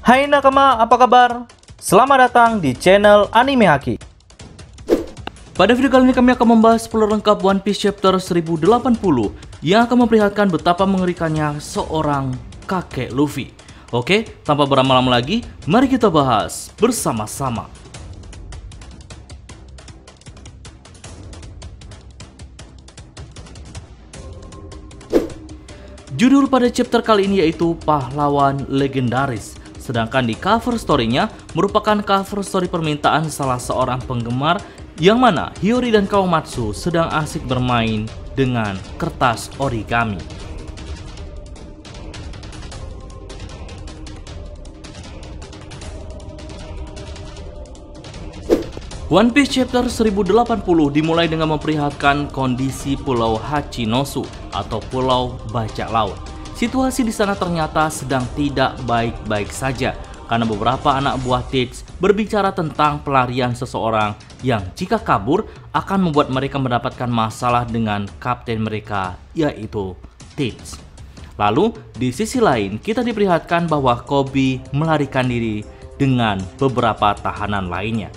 Hai nakama, apa kabar? Selamat datang di channel Anime Haki. Pada video kali ini kami akan membahas spoiler lengkap One Piece Chapter 1080 yang akan memperlihatkan betapa mengerikannya seorang kakek Luffy. Oke, tanpa berlama-lama lagi, mari kita bahas bersama-sama. Judul pada chapter kali ini yaitu Pahlawan Legendaris. Sedangkan di cover story-nya merupakan cover story permintaan salah seorang penggemar yang mana Hiyori dan Kawamatsu sedang asik bermain dengan kertas origami. One Piece Chapter 1080 dimulai dengan memperlihatkan kondisi Pulau Hachinosu atau Pulau Bajak Laut. Situasi di sana ternyata sedang tidak baik-baik saja karena beberapa anak buah Tids berbicara tentang pelarian seseorang yang jika kabur akan membuat mereka mendapatkan masalah dengan kapten mereka yaitu Tids. Lalu di sisi lain kita diperlihatkan bahwa Koby melarikan diri dengan beberapa tahanan lainnya.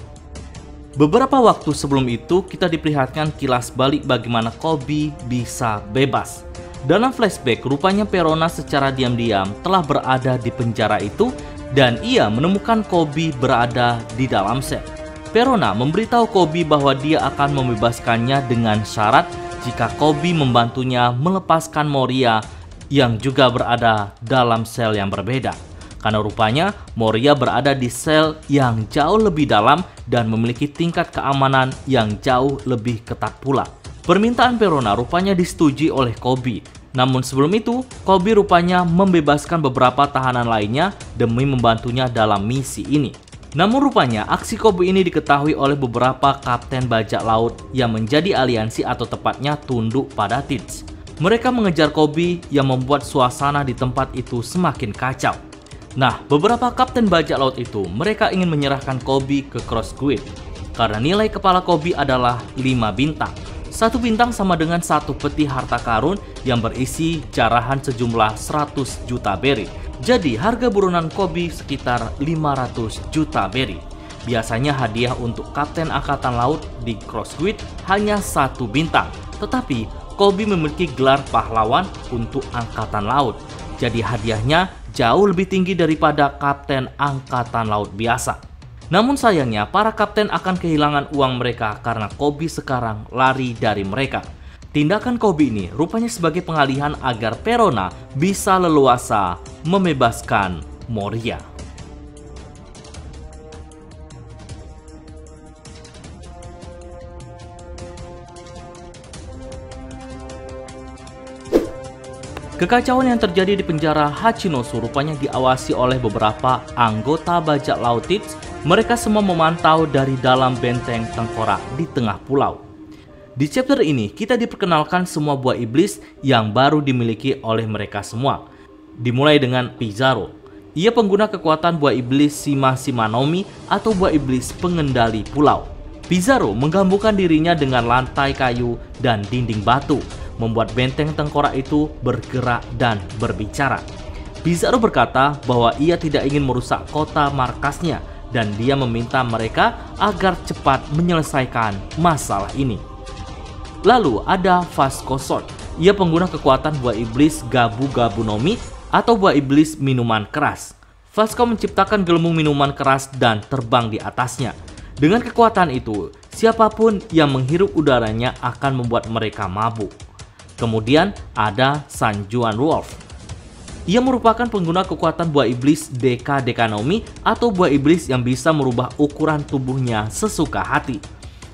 Beberapa waktu sebelum itu kita diperlihatkan kilas balik bagaimana Koby bisa bebas. Dalam flashback rupanya Perona secara diam-diam telah berada di penjara itu dan ia menemukan Koby berada di dalam sel. Perona memberitahu Koby bahwa dia akan membebaskannya dengan syarat jika Koby membantunya melepaskan Moria yang juga berada dalam sel yang berbeda. Karena rupanya Moria berada di sel yang jauh lebih dalam dan memiliki tingkat keamanan yang jauh lebih ketat pula. Permintaan Perona rupanya disetujui oleh Koby. Namun sebelum itu, Koby rupanya membebaskan beberapa tahanan lainnya demi membantunya dalam misi ini. Namun rupanya aksi Koby ini diketahui oleh beberapa kapten bajak laut yang menjadi aliansi atau tepatnya tunduk pada Tids. Mereka mengejar Koby yang membuat suasana di tempat itu semakin kacau. Nah, beberapa kapten bajak laut itu mereka ingin menyerahkan Koby ke Cross Squid karena nilai kepala Koby adalah 5 bintang. 1 bintang sama dengan 1 peti harta karun yang berisi jarahan sejumlah 100 juta berry. Jadi harga buronan Koby sekitar 500 juta berry. Biasanya hadiah untuk kapten angkatan laut di Cross Squid hanya 1 bintang. Tetapi Koby memiliki gelar pahlawan untuk angkatan laut. Jadi hadiahnya jauh lebih tinggi daripada kapten angkatan laut biasa. Namun sayangnya para kapten akan kehilangan uang mereka karena Koby sekarang lari dari mereka. Tindakan Koby ini rupanya sebagai pengalihan agar Perona bisa leluasa membebaskan Moria. Kekacauan yang terjadi di penjara Hachinosu rupanya diawasi oleh beberapa anggota bajak laut Tids. Mereka semua memantau dari dalam benteng tengkorak di tengah pulau. Di chapter ini kita diperkenalkan semua buah iblis yang baru dimiliki oleh mereka semua. Dimulai dengan Pizarro. Ia pengguna kekuatan buah iblis Shima Shimanomi atau buah iblis pengendali pulau. Pizarro menggabungkan dirinya dengan lantai kayu dan dinding batu, membuat benteng tengkorak itu bergerak dan berbicara. Pizarro berkata bahwa ia tidak ingin merusak kota markasnya dan dia meminta mereka agar cepat menyelesaikan masalah ini. Lalu ada Vasco Sword. Ia pengguna kekuatan buah iblis Gabu Gabu Nomi atau buah iblis minuman keras. Vasco menciptakan gelembung minuman keras dan terbang di atasnya. Dengan kekuatan itu, siapapun yang menghirup udaranya akan membuat mereka mabuk. Kemudian ada Sanjuan Wolf. Ia merupakan pengguna kekuatan buah iblis Deka Dekanomi atau buah iblis yang bisa merubah ukuran tubuhnya sesuka hati.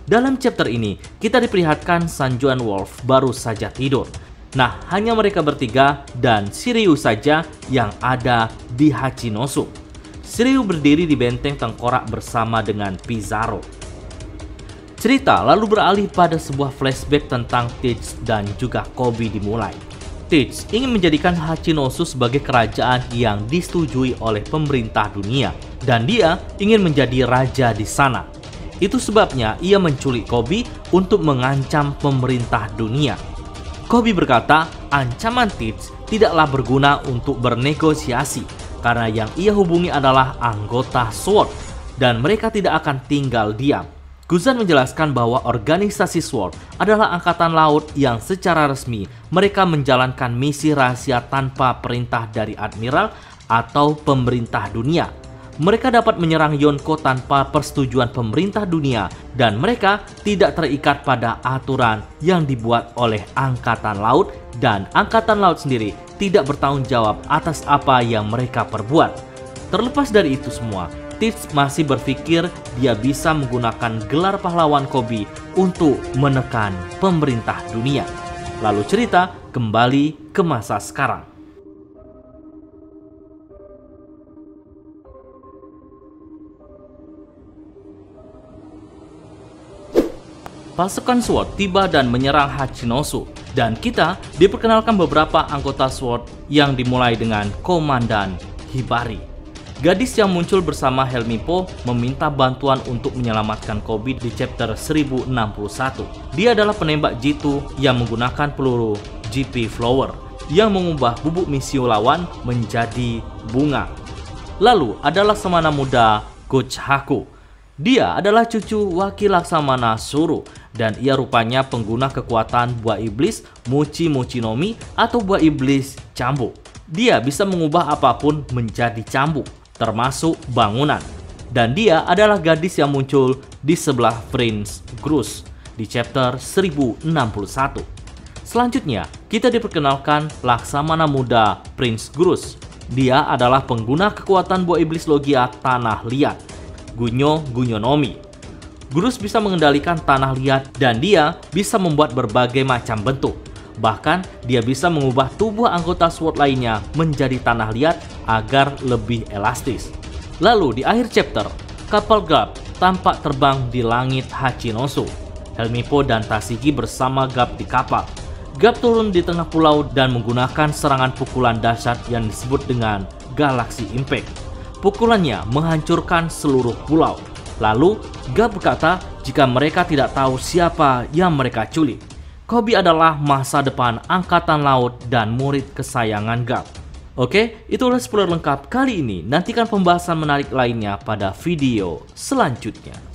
Dalam chapter ini, kita diperlihatkan Sanjuan Wolf baru saja tidur. Nah, hanya mereka bertiga dan Shiryu saja yang ada di Hachinosu. Shiryu berdiri di benteng tengkorak bersama dengan Pizarro. Cerita lalu beralih pada sebuah flashback tentang Tids dan juga Koby dimulai. Tids ingin menjadikan Hachinosu sebagai kerajaan yang disetujui oleh pemerintah dunia dan dia ingin menjadi raja di sana. Itu sebabnya ia menculik Koby untuk mengancam pemerintah dunia. Koby berkata, ancaman Tids tidaklah berguna untuk bernegosiasi karena yang ia hubungi adalah anggota SWORD dan mereka tidak akan tinggal diam. Guzan menjelaskan bahwa organisasi SWORD adalah angkatan laut yang secara resmi mereka menjalankan misi rahasia tanpa perintah dari admiral atau pemerintah dunia. Mereka dapat menyerang Yonko tanpa persetujuan pemerintah dunia dan mereka tidak terikat pada aturan yang dibuat oleh angkatan laut dan angkatan laut sendiri tidak bertanggung jawab atas apa yang mereka perbuat. Terlepas dari itu semua, Tips masih berpikir dia bisa menggunakan gelar pahlawan Kobe untuk menekan pemerintah dunia. Lalu cerita kembali ke masa sekarang. Pasukan SWORD tiba dan menyerang Hachinosu, dan kita diperkenalkan beberapa anggota SWORD yang dimulai dengan Komandan Hibari. Gadis yang muncul bersama Helmippo meminta bantuan untuk menyelamatkan Kobe di chapter 1061. Dia adalah penembak jitu yang menggunakan peluru GP Flower yang mengubah bubuk misio lawan menjadi bunga. Lalu ada Laksamana muda Coach Haku. Dia adalah cucu wakil Laksamana Suru dan ia rupanya pengguna kekuatan buah iblis Mochi Mochi no Mi atau buah iblis cambuk. Dia bisa mengubah apapun menjadi cambuk, termasuk bangunan. Dan dia adalah gadis yang muncul di sebelah Prince Grus di chapter 1061. Selanjutnya, kita diperkenalkan Laksamana muda Prince Grus. Dia adalah pengguna kekuatan buah iblis logia tanah liat, Gunyo Gunyo no Mi. Grus bisa mengendalikan tanah liat dan dia bisa membuat berbagai macam bentuk. Bahkan dia bisa mengubah tubuh anggota SWORD lainnya menjadi tanah liat agar lebih elastis. Lalu di akhir chapter, kapal Garp tampak terbang di langit Hachinosu. Helmippo dan Tashigi bersama Garp di kapal. Garp turun di tengah pulau dan menggunakan serangan pukulan dahsyat yang disebut dengan Galaxy Impact. Pukulannya menghancurkan seluruh pulau. Lalu Garp berkata jika mereka tidak tahu siapa yang mereka culik. Kobe adalah masa depan angkatan laut dan murid kesayangan Garp. Oke, itulah spoiler lengkap kali ini. Nantikan pembahasan menarik lainnya pada video selanjutnya.